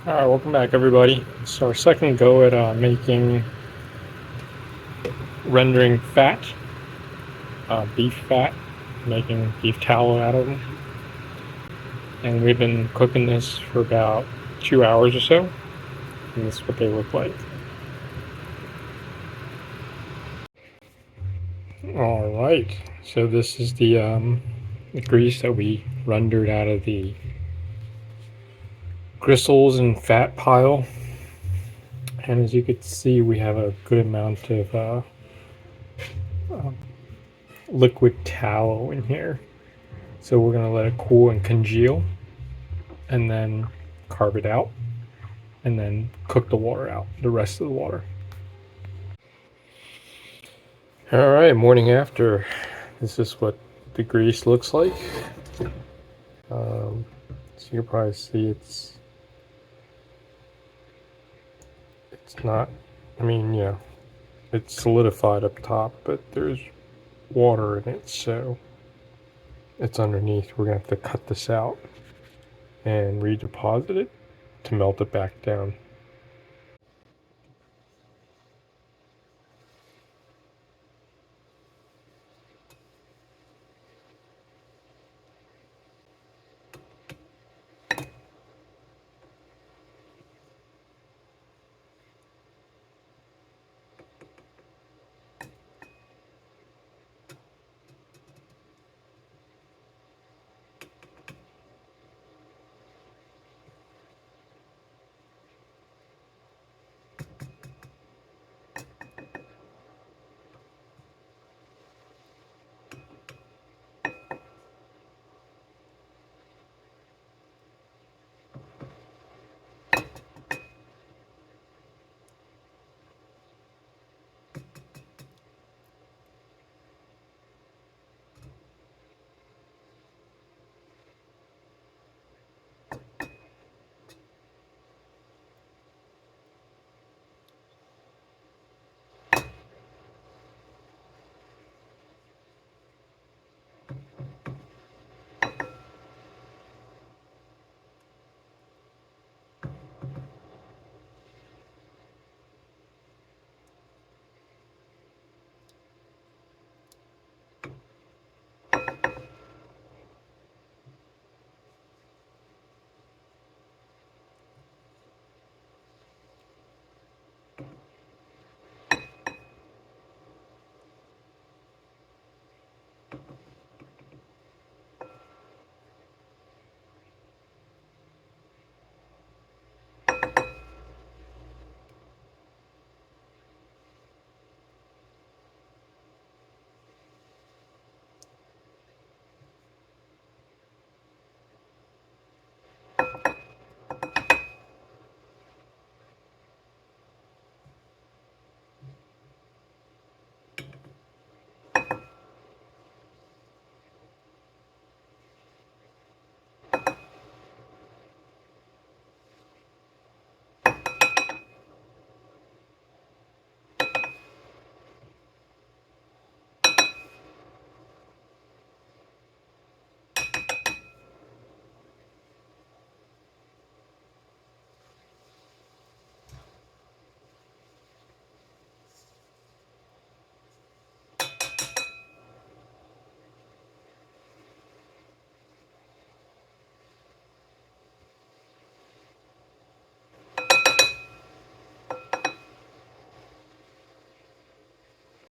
Alright, welcome back everybody. So our second go at rendering fat, beef fat, making beef tallow out of them. And we've been cooking this for about 2 hours or so. And this is what they look like. Alright, so this is the grease that we rendered out of the gristles and fat pile. And as you can see, we have a good amount of liquid tallow in here. So we're going to let it cool and congeal and then carve it out and then cook the water out, the rest of the water. All right, morning after. This is what the grease looks like. So you can probably see it's not, I mean, yeah, it's solidified up top, but there's water in it, so it's underneath. We're gonna have to cut this out and redeposit it to melt it back down.